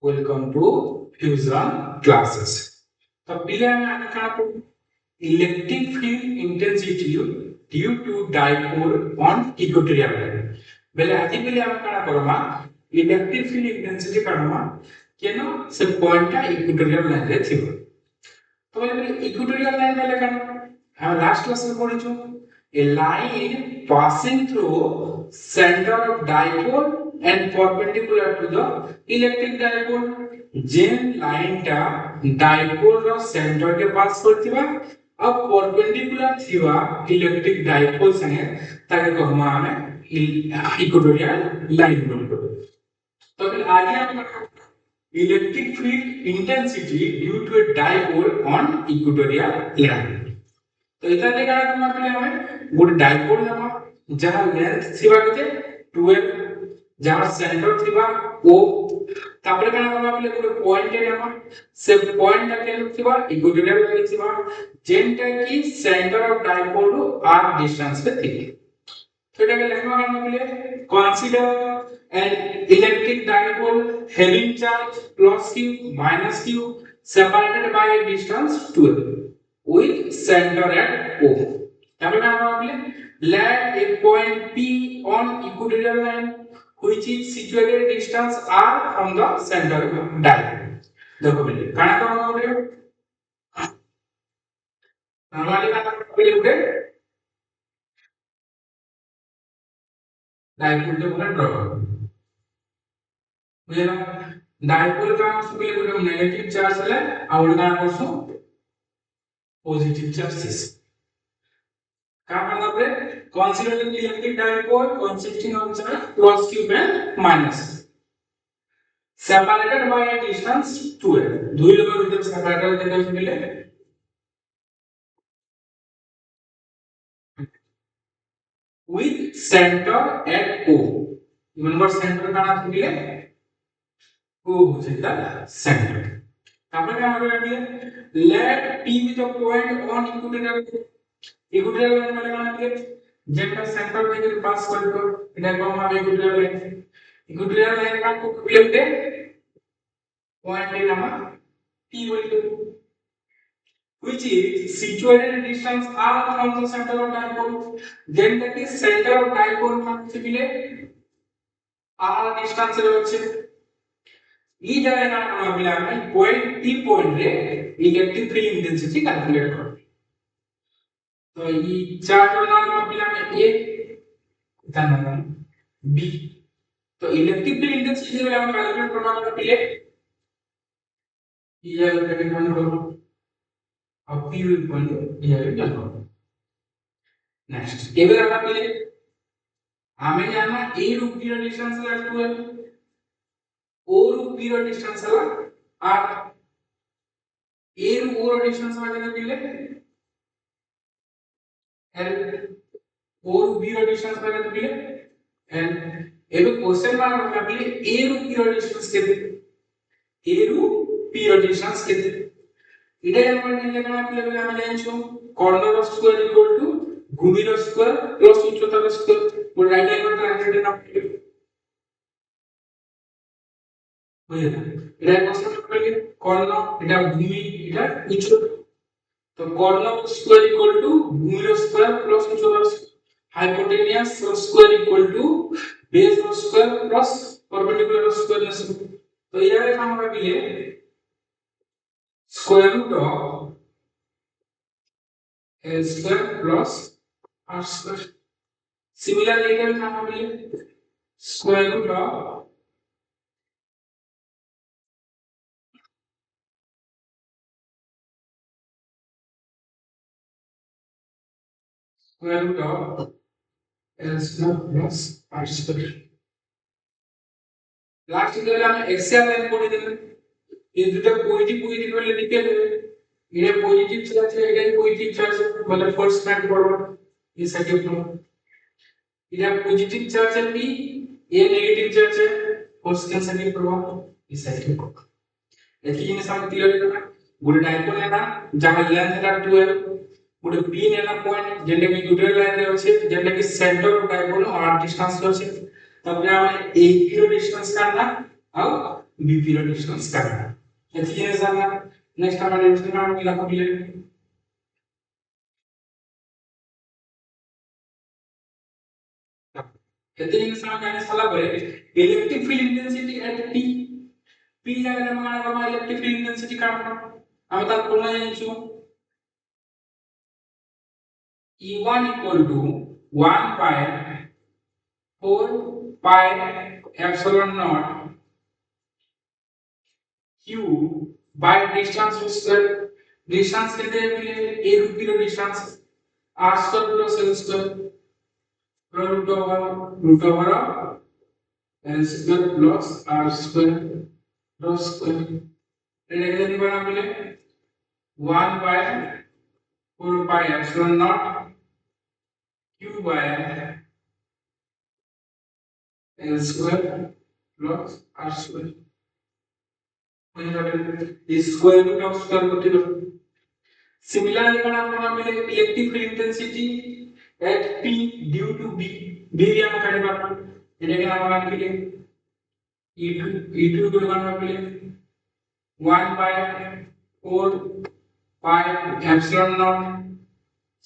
Welcome to Fusion classes. The pillar electric field intensity due to dipole on equatorial line. Bele adi bele am kana korma electric field intensity karma keno se point ta equatorial line re thibo. तो बोले equatorial line बोले कौन हम last class में पढ़ी जो a line passing through center of dipole and perpendicular to the electric dipole जेन line टा डाइपोल रो सेंटर के पास करथिबा अब परपेंडिकुलर थिबा इलेक्ट्रिक डाइपोल संगे ताके कहमा हमें इक्वेटोरियल लाइन बोलबो तो फिर आगे हम electric field intensity due to a dipole on equatorial line. तो इतना देखा है तुम हमें गोटे डाइपोल नमा जहां लेंथ थिबा केते 12 जहां सेंटर थिबा O तापरे काना करबा बोले गोटे पॉइंट नमा से पॉइंट ता केन थिबा इक्वेटोरियल लाइन थिबा जेंटा की centre of dipole to r distance पे थिबी तो एटा के लेखमा करना बोले consider an electric dipole having charge plus q minus q separated by a distance 12 with center at O. তাহলে আমরা বলি let a point P on equatorial line which is situated distance r from the center dipole. দেখো বলি কানা তো আমরা বলি normally কানা বলি উঠে डाइपोल के बोले ड्रॉ करो बुझला डाइपोल का बोले गोटे नेगेटिव चार्ज है और का करसो पॉजिटिव चार्जेस का करना पड़े consider the electric dipole consisting of charge plus q and minus separated by a distance 12 দুই লোকের ভিতরে সেপারেটেড যেটা মিলে with center at O remember center का नाम मिले O is the center তারপরে আমরা বলি let P be the point on equatorial line মানে কি যেটা সেন্টার থেকে পাস করবে এটা কম হবে equatorial line का को বলতে পয়েন্ট এর নাম P বলতে which is situated at a distance r from the center of dipole then that is center of dipole মানে মিলে r distance এর হচ্ছে এই জায়গায় না আমরা বলি আমরা পয়েন্ট টি পয়েন্ট রে ইলেকট্রিক ফিল্ড ইন্টেন্সিটি ক্যালকুলেট করব তো এই চার্টের নাম বলি আমরা এ তার নাম বি তো ইলেকট্রিক ফিল্ড ইন্টেন্সিটি আমরা ক্যালকুলেট করব আমরা পেলে এই জায়গাটা কেমন করব अब p इक्वल टू ये जानो नेक्स्ट এবার আমরা পেলে हमें जाना a रूप की डिस्टेंस है 12 o रूप की डिस्टेंस है 8 a रूप o डिस्टेंस है जाने पेले l o रूप b डिस्टेंस है जाने पेले l एबे क्वेश्चन मार्क रखना पेले a रूप की डिस्टेंस केते a रूप p डिस्टेंस केते इधर আমরা নিলে কেন পেলে আমরা জানছো কর্ণর স্কয়ার ইকুয়াল টু ভূমির স্কয়ার প্লাস উচ্চতার স্কয়ার পুরো রাইট অ্যাঙ্গেল ট্রায়াঙ্গেলের নাম বুঝলে এটা কোশ্চেন পেলে কর্ণ এটা ভূমি এটা উচ্চতা তো কর্ণ স্কয়ার ইকুয়াল টু ভূমির স্কয়ার প্লাস উচ্চতার hypotenuse square equal to base square plus perpendicular square তো এর আমরা পেলে square root of l square plus r square. Similarly, here we have square root of l square plus r square. Last video में axial line पढ़ी थी ये দুটো positive positive বলে লিখে দেবে এটা পজিটিভ চার্জ আছে এটা পজিটিভ চার্জ মানে ফোর্স স্ট্যান্ড ফরওয়ার্ড এই সাইডে ফ্লো এটা পজিটিভ চার্জ है p ये नेगेटिव चार्ज है फोर्स कैंसिल प्रभाव इस साइड में ऐसी जिनिस हम क्लियर करना गोटे डायपोल है ना जहां लेंथ है 12 गोटे p नेला पॉइंट जेंटा की न्यूट्रल लाइन रे আছে जेंटा की centre of dipole r distance रे আছে तब हम 1 किलो डिस्टेंस करना ଆଉ BP ର डिस्टेंस काढा ଏତିକି ଜିନିଷ ଜାଣିଲା ନେକ୍ସଟ ଆମେ ଡିଭିଜନ କାମ କିଲା କହିଲେ ଏତିକି ଜିନିଷ ଆମେ ଜାଣି ସାରିଲା ପରେ electric field intensity at P ଜାଗାରେ ଆମେ କାଣା କରମା इलेक्ट्रिक फील्ड इंटेंसिटी କାढମା ଆମେ ତା formula ଜାଣିଛୁ E1 equal to 1 by 4 pi epsilon naught q by distance square distance कितने मिले a root की distance r square plus l square root over l square plus r square plus square ये कितने बना मिले 1 by 4 pi epsilon naught q by l square plus r square is square root of square root of similarly when हम मिले electric field intensity at P due to B B हम काढे बापा ये क्या हम मिले E2 को हम मिले 1 by 4 pi epsilon naught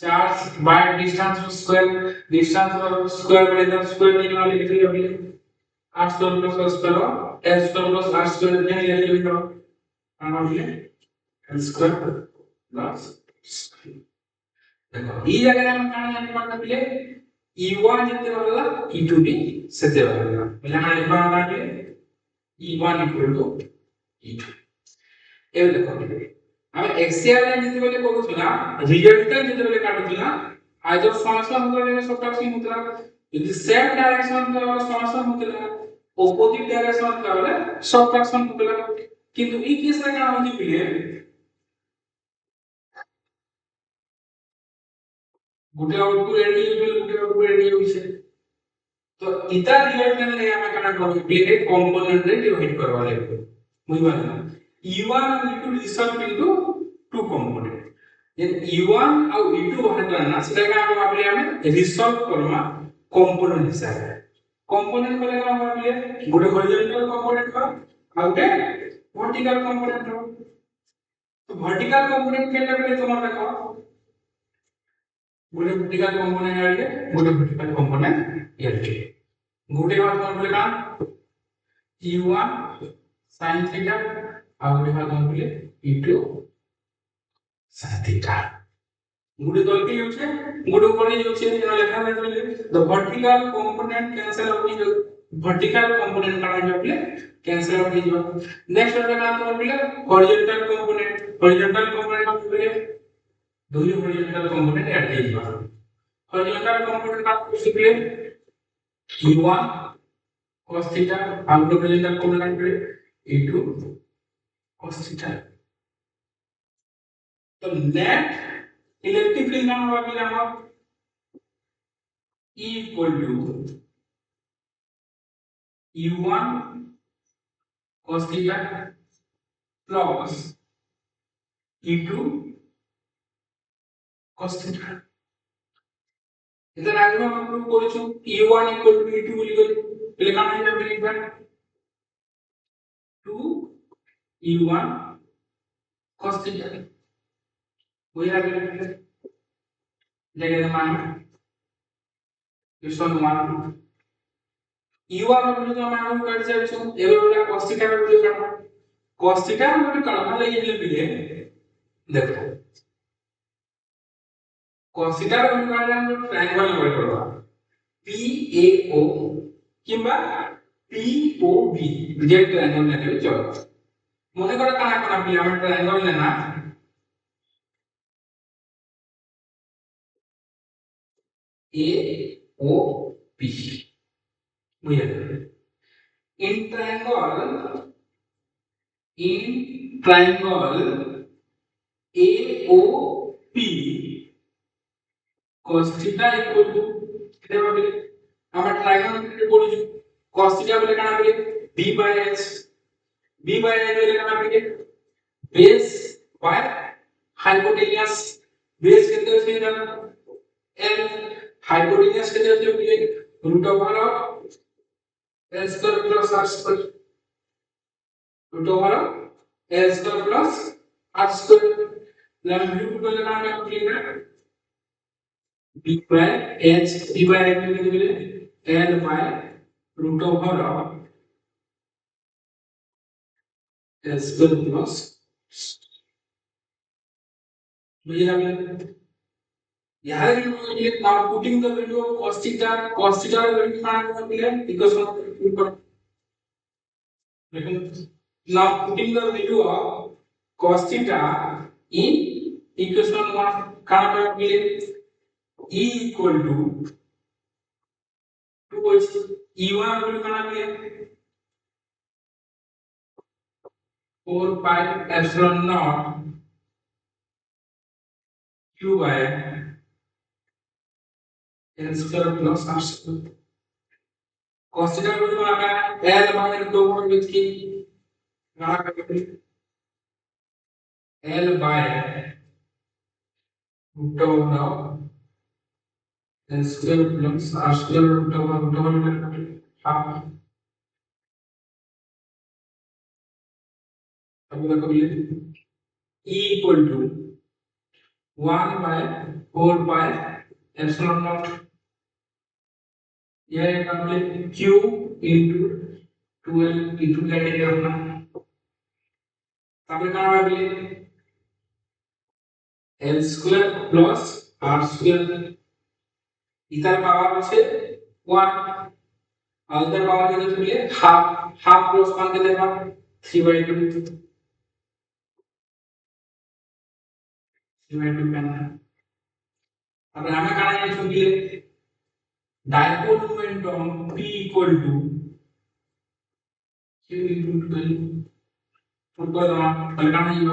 charge by distance square by the square नहीं वाले लिख लिया मिले r square plus s square s square plus r square नहीं ले लिया हम मिले l square plus देखो ई जगह हम काना जानि पड़ता पिले E1 जते वाला E2 भी सेते वाला पहले हम लिखा वाला के E1 equal to E2 ए देखो हम एक्सियल लाइन जते बेले करूथला रिजल्टेंट जते बेले काटुथला आइदर फंक्शन होतला सबट्रैक्शन होतला यदि सेम डायरेक्शन का फंक्शन होतला ऑपोजिट डायरेक्शन का वाला सबट्रैक्शन होतला किंतु ई केस रे का होती पिले गुटे आउटपुट एडी यूजुअल गुटे आउटपुट एडी होइसे तो इता रिलेटेड ने हमें काना करो प्लेट कंपोनेंट रे डिवाइड करवा लेबो बुझबान E1 और E2 result into two component then E1 और E2 बाहर ना सेटा का हम आपले हमें रिजल्ट करमा कंपोनेंट हिसाब कंपोनेंट बोले का हम आपले गुटे हॉरिजॉन्टल कंपोनेंट का और गुटे वर्टिकल कंपोनेंट का तो वर्टिकल कंपोनेंट के लिए तुम देखो गुटे वर्टिकल कंपोनेंट आगे गुटे वर्टिकल कंपोनेंट एलके गुटे बात कौन बोले का E1 sin थीटा और गुटे बात कौन बोले E2 sin थीटा गुटे दल के यूज है गुटे ऊपर यूज है जेना लिखा है बोले the vertical component cancel out हो वर्टिकल कंपोनेंट का जो बोले कैंसिल आउट हो जाओ नेक्स्ट वाला काम तो बोले हॉरिजॉन्टल कंपोनेंट बोले दो ही हॉरिजॉन्टल कंपोनेंट ऐड कर दिया हॉरिजॉन्टल कंपोनेंट का कुछ बोले E1 cos theta out horizontal component बोले E2 cos theta तो नेट इलेक्ट्रिक फील्ड का होगा कि हम E equal to E1 cos theta plus E2 cos theta इधर आगे हम prove करिछु E1 equal to E2 बोली गली पहले काम है जब लिखबा 2 E1 cos theta वही आगे लिखले जगह मान क्वेश्चन 1 E1 बोली तो हम आगे कर जाइछु एबे वाला cos theta बोली का cos theta बोली कलमा लगे ले देखो cos theta बोली का हम ट्रायंगल लेवल करबा PAO किंबा POB रिजेक्ट ट्रायंगल लेले चलो মনে করে কানা কোনা পিলে আমরা ট্রায়াঙ্গল लेना AOP বুঝলে in triangle AOP cos theta equal to কেতে পাবে আমরা ট্রায়াঙ্গল কে পড়িছু cos theta বলে কানা বলে B/H B/H বলে কানা বলে base by hypotenuse base कितने होते हैं जाना L hypotenuse कितने होते हैं root over L square plus R square root over L square plus R square. Then value put करना है अपने लिए b by h b by h लिख देंगे L by root over L square plus मुझे लगा यहाँ ये now putting the value of cos theta value find करने के लिए इक्वेशन ऊपर now putting the value of cos theta in equation 1 कहाँ पर मिले E equal to 2 E1 value कहाँ मिले 4 pi epsilon naught q by n square plus r square cos theta value कहाँ पे L by 2 with की कहाँ पे L by root over n square plus r square root over half अब देखो ये E equal to 1 by 4 pi epsilon naught ये complete q into 12 into लेंगे अपना तब कहाँ आ गया L square plus R square इधर पावर से 1 और इधर पावर के लिए हाफ प्लस 1 के देगा 3/2 करना अब हमें कहाँ ये चुकी है dipole momentum P equal to Q into 12 ऊपर लगाना ये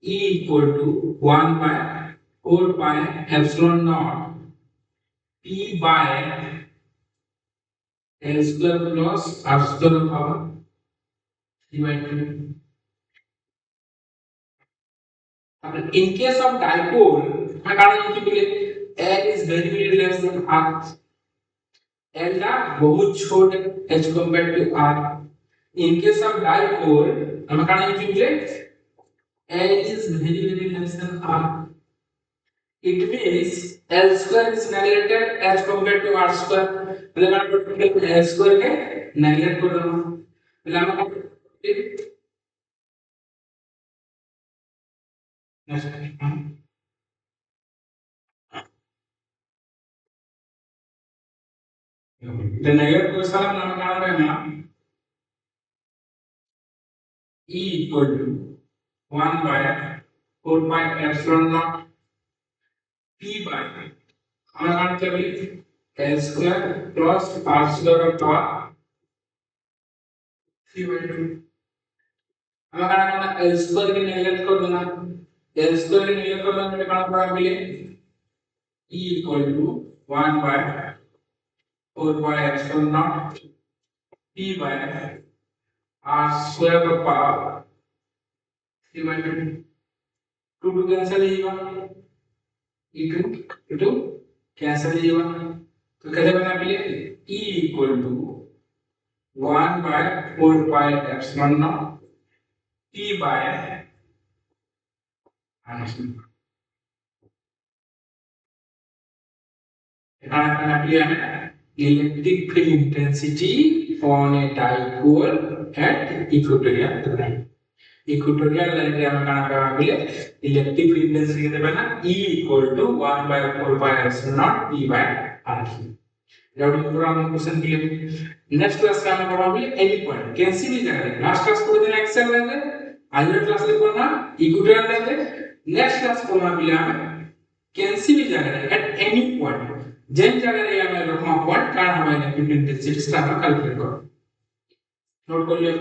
E equal to 1 by 4 pi epsilon naught P by L square plus R square power 3/2 in case of dipole I can calculate L is very less than R L दा बहुत छोटा h compared to R in case of dipole हम can calculate L is very less than R it means L square is neglected as compared to R square मतलब हम L square के neglect कर रहे हैं मतलब हम the negative question हम क्या करेंगे E equal to 1 by 4 pi epsilon naught P by हमारा क्या मिले L square plus R square of power 3/2 हमारा L square के नेगलेक्ट कर देना L square के नेगलेक्ट कर देना कितना पड़ा मिले E equal to 1 by 4 pi epsilon naught P by R square of power 3/2 2 cancel होगा E2 कैंसिल होगा तो कैसे बना मिले E equal to 1 by 4 pi epsilon naught P by electric field intensity on a dipole at equatorial line. Equatorial line रे हमें कहाँ कहाँ मिले electric field intensity कितने बना E equal to 1 by 4 pi epsilon naught P by R cube. जब हम पूरा हम क्वेश्चन क्लियर नेक्स्ट क्लास का हमें पढ़ा मिले एनी पॉइंट कैंसी भी जगह लास्ट क्लास को देना एक्सेल लेंगे आज क्लास ले पढ़ना इक्वेटोरियल लेंगे नेक्स्ट क्लास को हमें मिला हमें कैंसी भी जगह एट एनी पॉइंट जेन जगह रे हमें रखना पॉइंट कारण हमें इलेक्ट्रिक इंटेंसिटी का कैलकुलेट करो नोट कर लिया